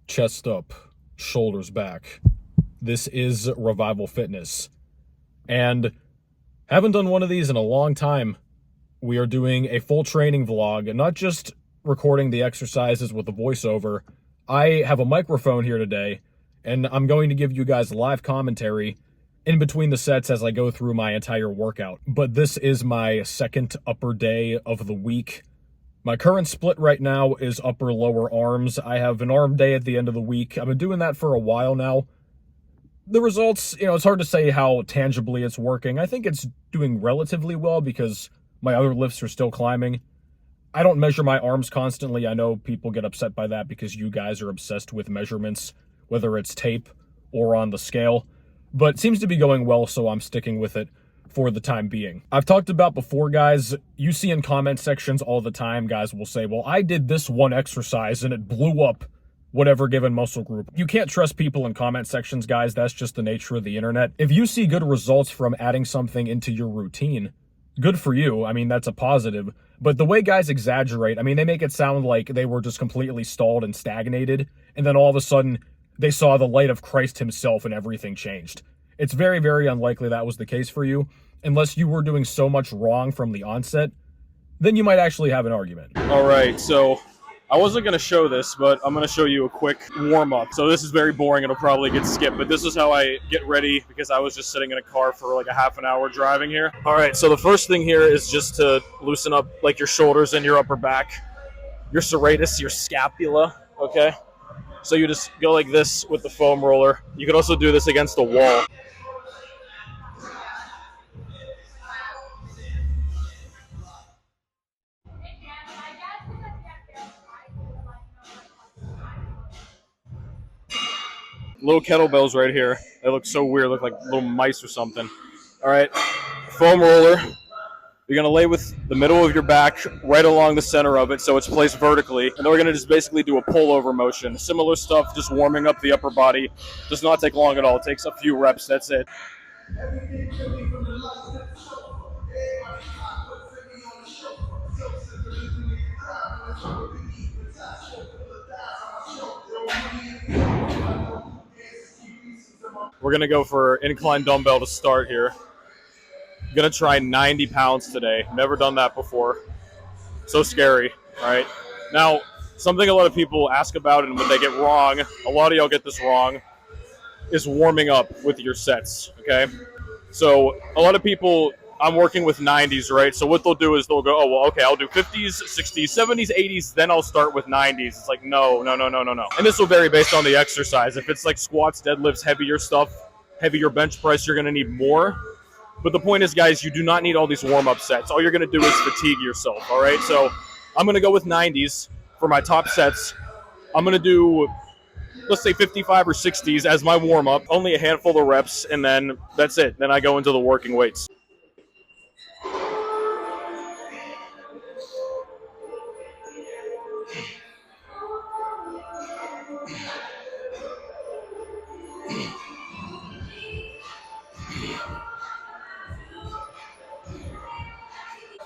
Chest up, shoulders back. This is Revival Fitness. And haven't done one of these in a long time. We are doing a full training vlog, not just recording the exercises with a voiceover. I have a microphone here today, and I'm going to give you guys live commentary in between the sets as I go through my entire workout. But this is my second upper day of the week. My current split right now is upper-lower arms. I have an arm day at the end of the week. I've been doing that for a while now. The results, it's hard to say how tangibly it's working. I think it's doing relatively well because my other lifts are still climbing. I don't measure my arms constantly. I know people get upset by that because you guys are obsessed with measurements, whether it's tape or on the scale. But it seems to be going well, so I'm sticking with it for the time being. I've talked about before, guys, you see in comment sections all the time, guys will say, well, I did this one exercise and it blew up whatever given muscle group. You can't trust people in comment sections, guys. That's just the nature of the internet. If you see good results from adding something into your routine, good for you. I mean, that's a positive. But the way guys exaggerate, they make it sound like they were just completely stalled and stagnated, and then all of a sudden they saw the light of Christ himself and everything changed. It's very, very unlikely that was the case for you, unless you were doing so much wrong from the onset. Then you might actually have an argument. All right, so I wasn't going to show this, but I'm going to show you a quick warm-up. So this is very boring. It'll probably get skipped, but this is how I get ready because I was just sitting in a car for like a half an hour driving here. All right, so the first thing here is just to loosen up like your shoulders and your upper back, your serratus, your scapula, okay? So you just go like this with the foam roller. You could also do this against a wall. Little kettlebells right here. They look so weird, look like little mice or something. All right, foam roller. You're gonna lay with the middle of your back right along the center of it so it's placed vertically. And then we're gonna just basically do a pullover motion. Similar stuff, just warming up the upper body. Does not take long at all. It takes a few reps, that's it. We're gonna go for incline dumbbell to start here. I'm gonna try 90 pounds today. Never done that before. So scary, right? Now, something a lot of people ask about and what they get wrong, a lot of y'all get this wrong, is warming up with your sets, okay? So a lot of people, I'm working with 90s, right? So what they'll do is they'll go, oh, well, okay, I'll do 50s, 60s, 70s, 80s, then I'll start with 90s. It's like, no. And this will vary based on the exercise. If it's like squats, deadlifts, heavier stuff, heavier bench press, you're gonna need more. But the point is, guys, you do not need all these warm-up sets. All you're going to do is fatigue yourself, all right? So I'm going to go with 90s for my top sets. I'm going to do, let's say, 55 or 60s as my warm-up, only a handful of reps, and then that's it. Then I go into the working weights.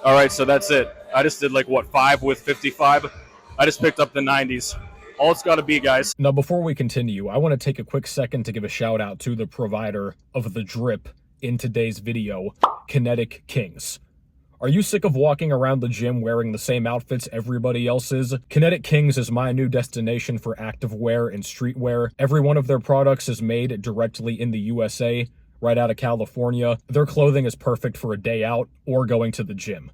All right, so that's it. I just did 5 with 55. I just picked up the 90s. All it's got to be, guys. Now, before we continue, I want to take a quick second to give a shout out to the provider of the drip in today's video, Kinetic Kings. Are you sick of walking around the gym wearing the same outfits everybody else is? Kinetic Kings is my new destination for activewear and streetwear. Every one of their products is made directly in the USA, right out of California. Their clothing is perfect for a day out or going to the gym.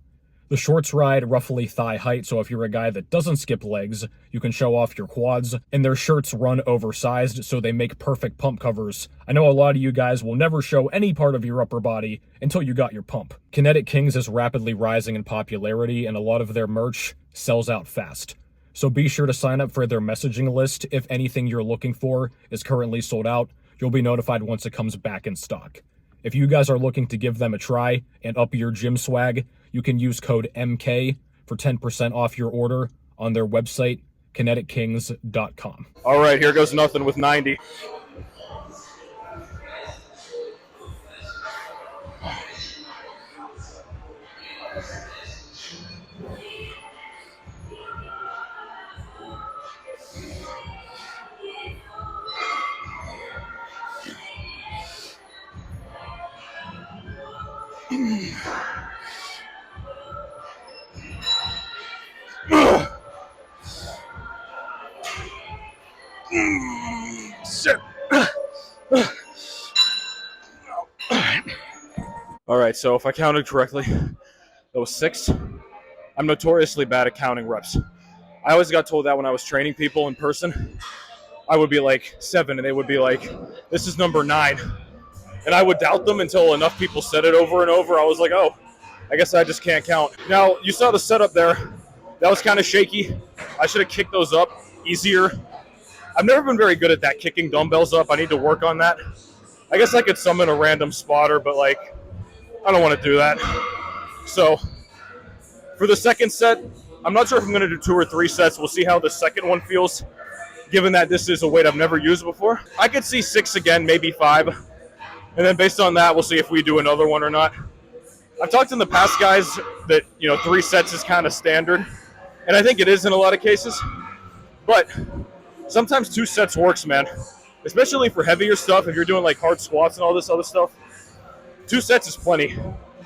The shorts ride roughly thigh height, so if you're a guy that doesn't skip legs, you can show off your quads. And their shirts run oversized, so they make perfect pump covers. I know a lot of you guys will never show any part of your upper body until you got your pump. Kinetic Kings is rapidly rising in popularity, and a lot of their merch sells out fast. So be sure to sign up for their messaging list. If anything you're looking for is currently sold out, you'll be notified once it comes back in stock. If you guys are looking to give them a try and up your gym swag, you can use code MK for 10% off your order on their website, kinetickings.com. All right, here goes nothing with 90. Sit. All right, so if I counted correctly, that was 6. I'm notoriously bad at counting reps. I always got told that when I was training people in person. I would be like 7, and they would be like, this is number 9. And I would doubt them until enough people said it over and over. I was like, oh, I guess I just can't count. Now, you saw the setup there. That was kind of shaky. I should have kicked those up easier. I've never been very good at that, kicking dumbbells up. I need to work on that. I guess I could summon a random spotter, but like, I don't want to do that. So for the second set, I'm not sure if I'm going to do 2 or 3 sets. We'll see how the second one feels, given that this is a weight I've never used before. I could see 6 again, maybe 5. And then based on that, we'll see if we do another one or not. I've talked in the past, guys, that 3 sets is kind of standard. And I think it is in a lot of cases. But sometimes 2 sets works, man. Especially for heavier stuff, if you're doing like hard squats and all this other stuff. 2 sets is plenty.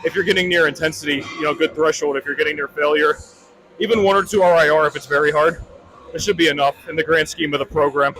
If you're getting near intensity, good threshold. If you're getting near failure, even 1 or 2 RIR if it's very hard, it should be enough in the grand scheme of the program.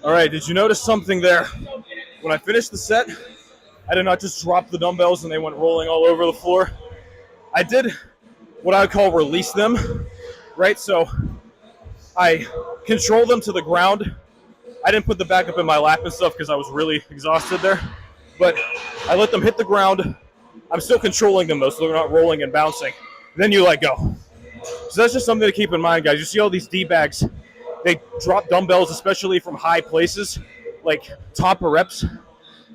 All right, did you notice something there? When I finished the set, I did not just drop the dumbbells and they went rolling all over the floor. I did what I would call release them, right? So I control them to the ground. I didn't put the back up in my lap and stuff because I was really exhausted there. But I let them hit the ground. I'm still controlling them though, so they're not rolling and bouncing. Then you let go. So that's just something to keep in mind, guys. You see all these D-bags, they drop dumbbells, especially from high places, like top of reps,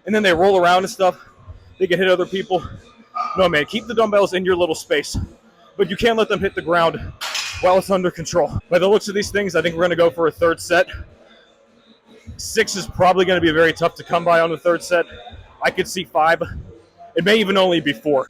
and then they roll around and stuff. They can hit other people. No, man, keep the dumbbells in your little space, but you can't let them hit the ground while it's under control. By the looks of these things, I think we're going to go for a 3rd set. 6 is probably going to be very tough to come by on the 3rd set. I could see 5. It may even only be 4.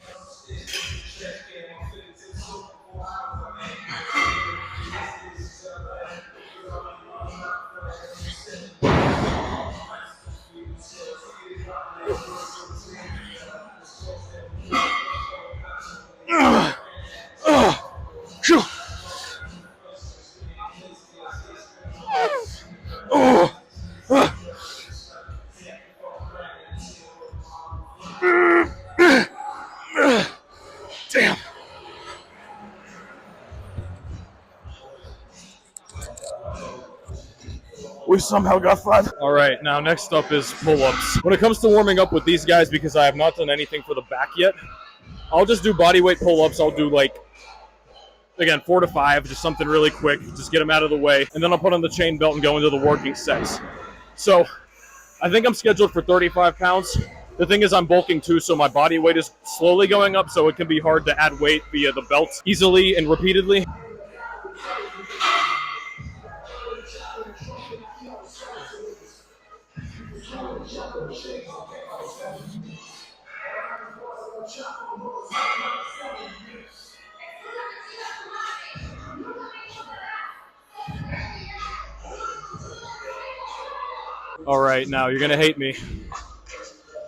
Damn. We somehow got 5. All right, now next up is pull-ups. When it comes to warming up with these guys, because I have not done anything for the back yet, I'll just do body weight pull-ups. I'll do like, again, 4 to 5, just something really quick, just get them out of the way. And then I'll put on the chain belt and go into the working sets. So I think I'm scheduled for 35 pounds. The thing is I'm bulking too, so my body weight is slowly going up, so it can be hard to add weight via the belt easily and repeatedly. All right, now you're gonna hate me.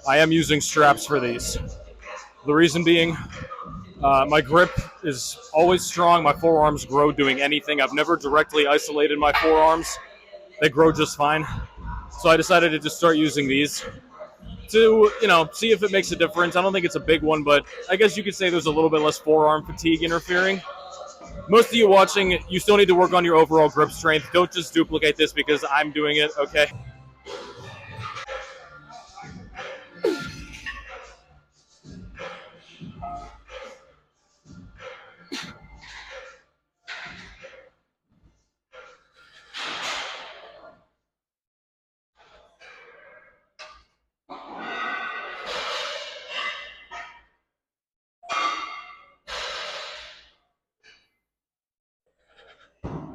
I am using straps for these. The reason being, my grip is always strong. My forearms grow doing anything. I've never directly isolated my forearms. They grow just fine. So I decided to just start using these to, see if it makes a difference. I don't think it's a big one, but I guess you could say there's a little bit less forearm fatigue interfering. Most of you watching, you still need to work on your overall grip strength. Don't just duplicate this because I'm doing it, okay?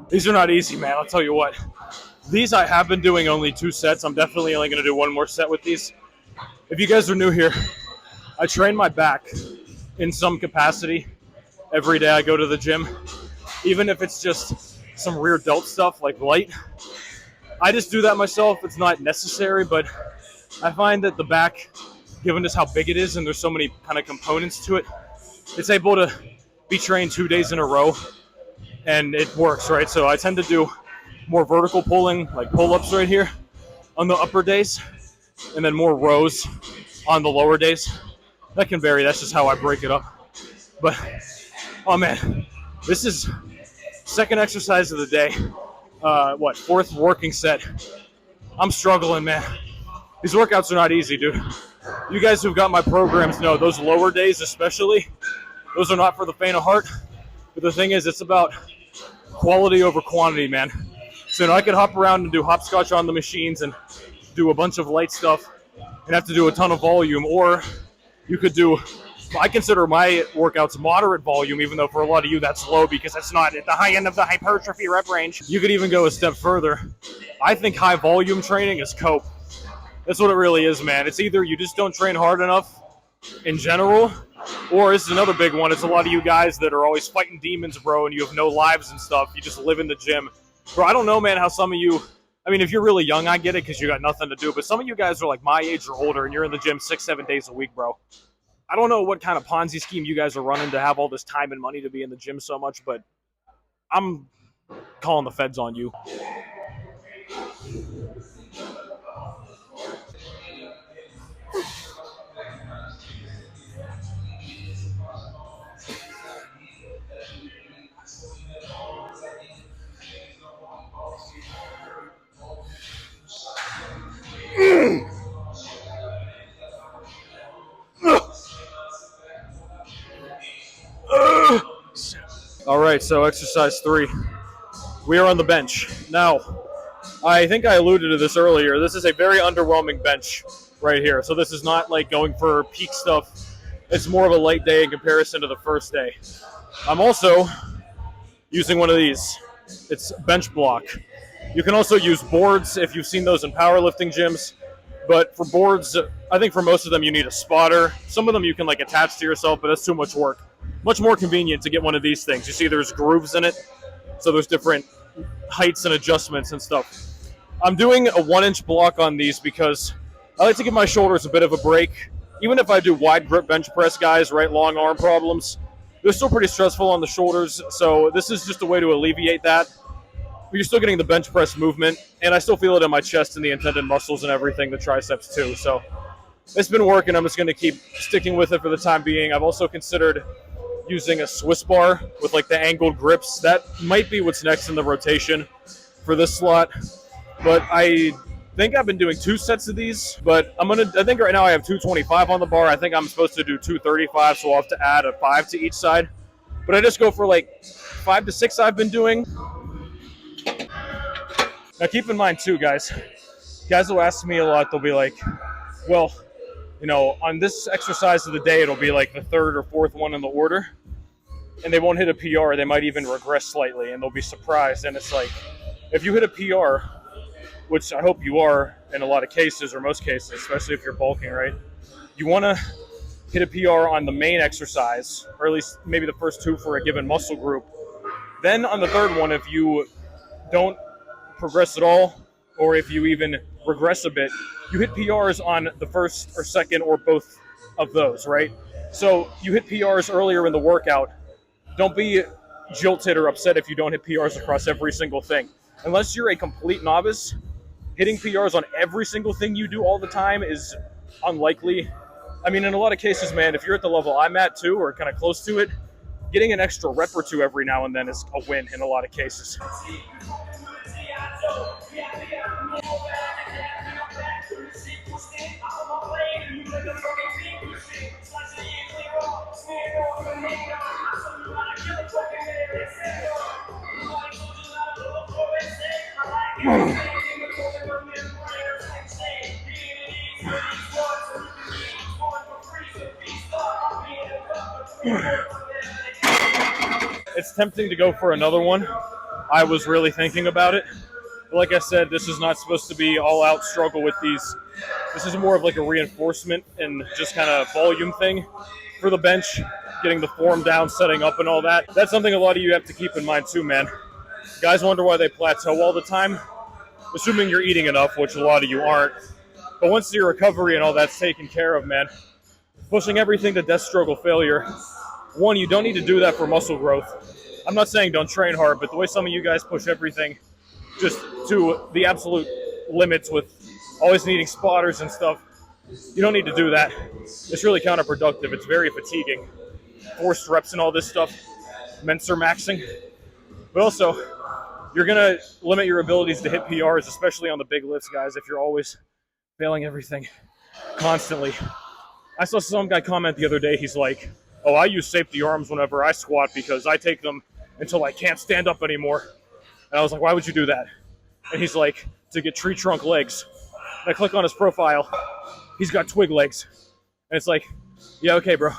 These are not easy, man. I'll tell you what. These I have been doing only 2 sets. I'm definitely only going to do 1 more set with these. If you guys are new here, I train my back in some capacity. Every day I go to the gym. Even if it's just some rear delt stuff like light. I just do that myself. It's not necessary, but I find that the back, given just how big it is and there's so many kind of components to it, it's able to be trained 2 days in a row, and it works, right? So I tend to do more vertical pulling, like pull-ups right here on the upper days, and then more rows on the lower days. That can vary. That's just how I break it up. But, oh man, this is second exercise of the day. Fourth working set. I'm struggling, man. These workouts are not easy, dude. You guys who've got my programs know those lower days especially, those are not for the faint of heart. But the thing is, it's about quality over quantity, man. So I could hop around and do hopscotch on the machines and do a bunch of light stuff and have to do a ton of volume, or you could do, I consider my workouts moderate volume, even though for a lot of you that's low because it's not at the high end of the hypertrophy rep range. You could even go a step further. I think high volume training is cope. That's what it really is, man. It's either you just don't train hard enough in general, or this is another big one. It's a lot of you guys that are always fighting demons, bro, and you have no lives and stuff. You just live in the gym. Bro, I don't know, man, how some of you, I mean, if you're really young, I get it because you got nothing to do, but some of you guys are like my age or older, and you're in the gym 6-7 days a week, bro. I don't know what kind of Ponzi scheme you guys are running to have all this time and money to be in the gym so much, but I'm calling the feds on you. All right, so exercise 3. We are on the bench. Now, I think I alluded to this earlier. This is a very underwhelming bench right here. So this is not like going for peak stuff. It's more of a light day in comparison to the first day. I'm also using one of these. It's bench block. You can also use boards if you've seen those in powerlifting gyms. But for boards, I think for most of them you need a spotter. Some of them you can like attach to yourself, but that's too much work. Much more convenient to get one of these things. You see there's grooves in it, so there's different heights and adjustments and stuff. I'm doing a 1-inch block on these because I like to give my shoulders a bit of a break. Even if I do wide grip bench press, guys, right, long arm problems, they're still pretty stressful on the shoulders, so this is just a way to alleviate that. But you're still getting the bench press movement, and I still feel it in my chest and the intended muscles and everything, the triceps too. So it's been working. I'm just going to keep sticking with it for the time being. I've also considered using a Swiss bar with like the angled grips. That might be what's next in the rotation for this slot. But I think I've been doing 2 sets of these, but I think right now I have 225 on the bar. I think I'm supposed to do 235, so I'll have to add a 5 to each side. But I just go for like 5 to 6 I've been doing. Now keep in mind too, guys will ask me a lot, they'll be like, well, you know, on this exercise of the day, it'll be like the 3rd or 4th one in the order, and they won't hit a PR, they might even regress slightly, and they'll be surprised. And it's like, if you hit a PR, which I hope you are in a lot of cases, or most cases, especially if you're bulking, right? You want to hit a PR on the main exercise, or at least maybe the first 2 for a given muscle group. Then on the 3rd one, if you don't progress at all, or if you even regress a bit, you hit PRs on the 1st or 2nd or both of those, right? So you hit PRs earlier in the workout. Don't be jilted or upset if you don't hit PRs across every single thing. Unless you're a complete novice, hitting PRs on every single thing you do all the time is unlikely. I mean, in a lot of cases, man, if you're at the level I'm at too, or kind of close to it, getting an extra rep or 2 every now and then is a win in a lot of cases. It's tempting to go for another one, I was really thinking about it. But like I said, this is not supposed to be all-out struggle with these. This is more of like a reinforcement and just kind of volume thing for the bench, getting the form down, setting up, and all that. That's something a lot of you have to keep in mind too, man. Guys wonder why they plateau all the time, assuming you're eating enough, which a lot of you aren't. But once your recovery and all that's taken care of, man, pushing everything to death struggle failure, one, you don't need to do that for muscle growth. I'm not saying don't train hard, but the way some of you guys push everything just to the absolute limits with always needing spotters and stuff, you don't need to do that. It's really counterproductive. It's very fatiguing. Forced reps and all this stuff, mensur maxing. But also, you're going to limit your abilities to hit PRs, especially on the big lifts, guys, if you're always failing everything constantly. I saw some guy comment the other day, he's like, oh, I use safety arms whenever I squat because I take them until I can't stand up anymore. And I was like, why would you do that? And he's like, to get tree trunk legs. And I click on his profile, he's got twig legs. And it's like, yeah, okay, bro.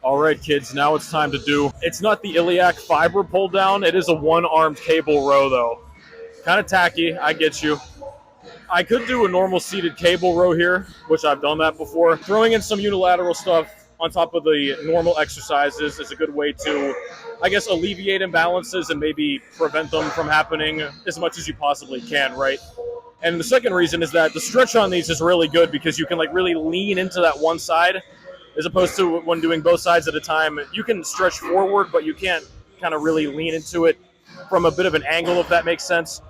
All right, kids, now it's time to do, it's not the iliac fiber pull down, it is a one-armed cable row, though. Kind of tacky, I get you. I could do a normal seated cable row here, which I've done that before. Throwing in some unilateral stuff on top of the normal exercises is a good way to, I guess, alleviate imbalances and maybe prevent them from happening as much as you possibly can, right? And the second reason is that the stretch on these is really good because you can like really lean into that one side as opposed to when doing both sides at a time. You can stretch forward, but you can't kind of really lean into it from a bit of an angle, if that makes sense.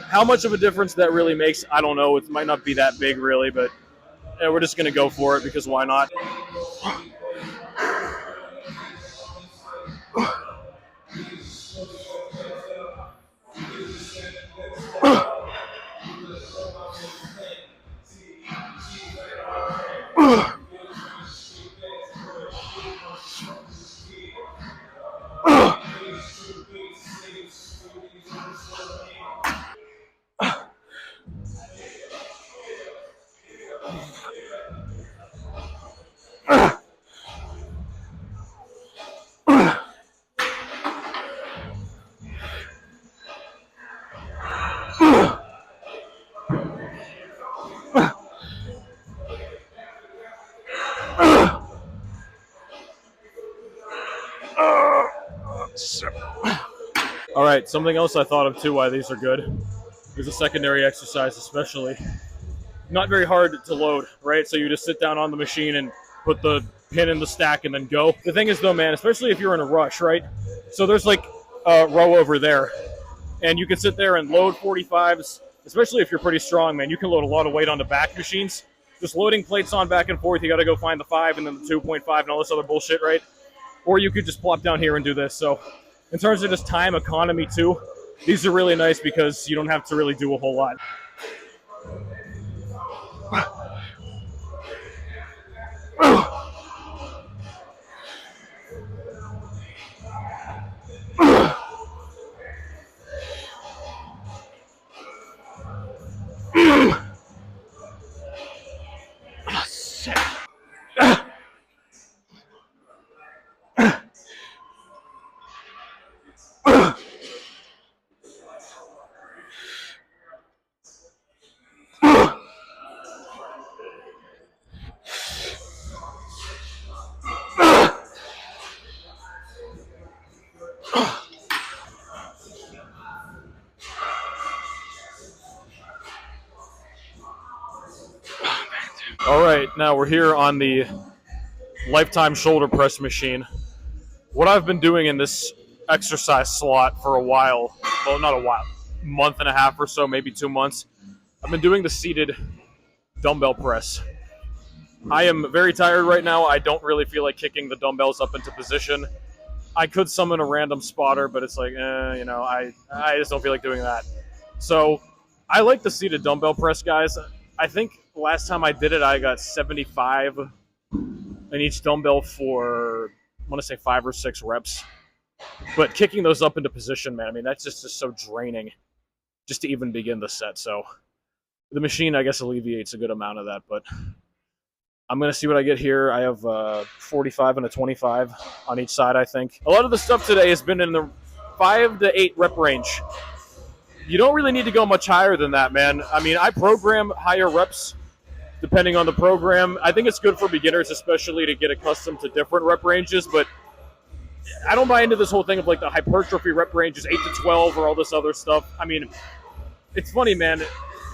How much of a difference that really makes, I don't know. It might not be that big, really, but yeah, we're just going to go for it because why not? All right, something else I thought of too why these are good is a secondary exercise, especially. Not very hard to load, right? So you just sit down on the machine and put the pin in the stack and then go. The thing is though, man, especially if you're in a rush, right? So there's like a row over there and you can sit there and load 45s, especially if you're pretty strong, man. You can load a lot of weight onto back machines. Just loading plates on back and forth, you got to go find the 5 and then the 2.5 and all this other bullshit, right? Or you could just plop down here and do this. So in terms of just time economy too, these are really nice because you don't have to really do a whole lot. All right, now we're here on the Lifetime shoulder press machine. What I've been doing in this exercise slot for a while, well, not a while, month and a half or so, maybe 2 months, I've been doing the seated dumbbell press. I am very tired right now. I don't really feel like kicking the dumbbells up into position. I could summon a random spotter, but it's like, I just don't feel like doing that. So I like the seated dumbbell press, guys. I think last time I did it, I got 75 and each dumbbell for, I want to say 5 or 6 reps. But kicking those up into position, man, I mean, that's just so draining just to even begin the set. So the machine, I guess, alleviates a good amount of that. But I'm going to see what I get here. I have 45 and a 25 on each side, I think. A lot of the stuff today has been in the 5 to 8 rep range. You don't really need to go much higher than that, man. I mean, I program higher reps depending on the program. I think it's good for beginners, especially to get accustomed to different rep ranges, but I don't buy into this whole thing of like the hypertrophy rep range is 8 to 12 or all this other stuff. I mean, it's funny, man.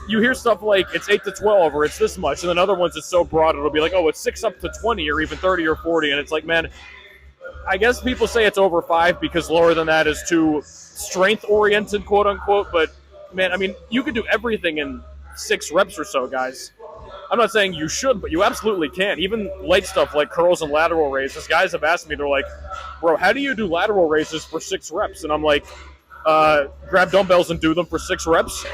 You hear stuff like it's 8 to 12 or it's this much, and then other ones it's so broad it'll be like, oh, it's 6 up to 20 or even 30 or 40, and it's like, man, I guess people say it's over 5 because lower than that is too strength-oriented, quote-unquote, but, man, I mean, you could do everything in 6 reps or so, guys. I'm not saying you should, but you absolutely can. Even light stuff like curls and lateral raises. Guys have asked me, they're like, bro, how do you do lateral raises for 6 reps? And I'm like, grab dumbbells and do them for 6 reps.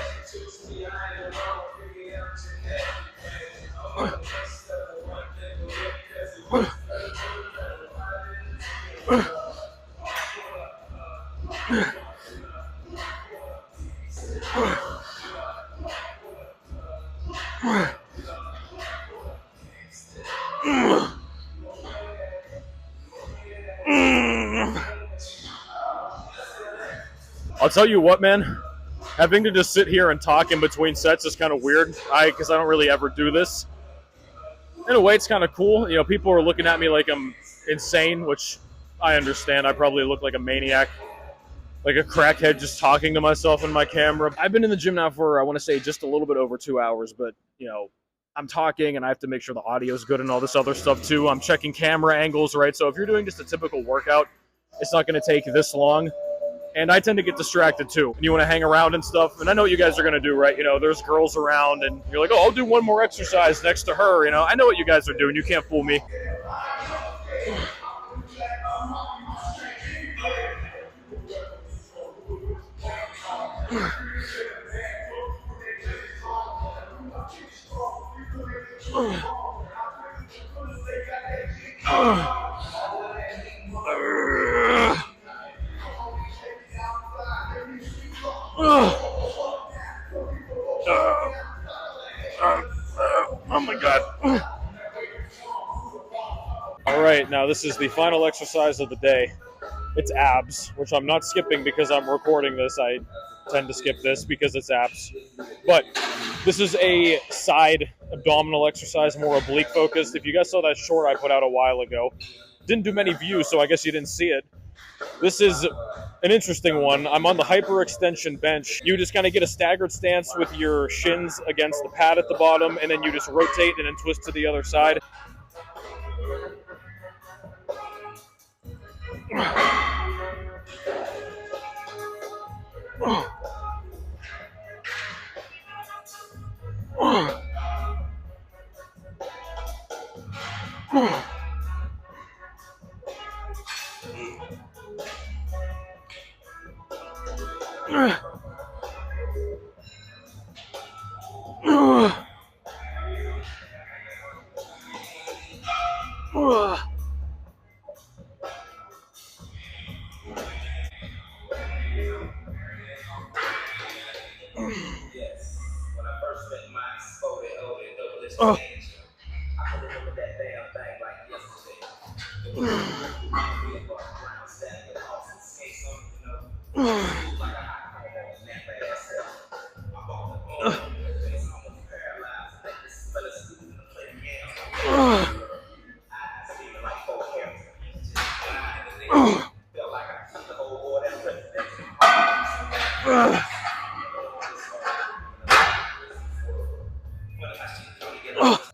I'll tell you what, man. Having to just sit here and talk in between sets is kind of weird. Because I don't really ever do this. In a way, it's kind of cool. You know, people are looking at me like I'm insane, which I understand. I probably look like a maniac, like a crackhead, just talking to myself in my camera. I've been in the gym now for, I want to say, just a little bit over 2 hours, but, you know, I'm talking and I have to make sure the audio is good and all this other stuff too. I'm checking camera angles, right? So if you're doing just a typical workout, it's not going to take this long. And I tend to get distracted too. And you want to hang around and stuff. And I know what you guys are going to do, right? You know, there's girls around and you're like, oh, I'll do one more exercise next to her. You know, I know what you guys are doing. You can't fool me. Oh my God. All right, now this is the final exercise of the day. It's abs, which I'm not skipping because I'm recording this. I tend to skip this because it's abs. But this is a side abdominal exercise, more oblique focused. If you guys saw that short I put out a while ago, didn't do many views, so I guess you didn't see it. This is an interesting one. I'm on the hyperextension bench. You just kind of get a staggered stance with your shins against the pad at the bottom, and then you just rotate and then twist to the other side.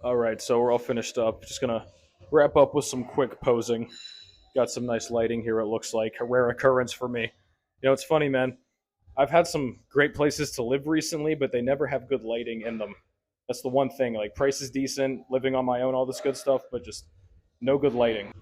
All right, so we're all finished up. Just gonna wrap up with some quick posing. Got some nice lighting here, it looks like. A rare occurrence for me. You know, it's funny, man. I've had some great places to live recently, but they never have good lighting in them. That's the one thing. Like, price is decent, living on my own, all this good stuff, but just no good lighting.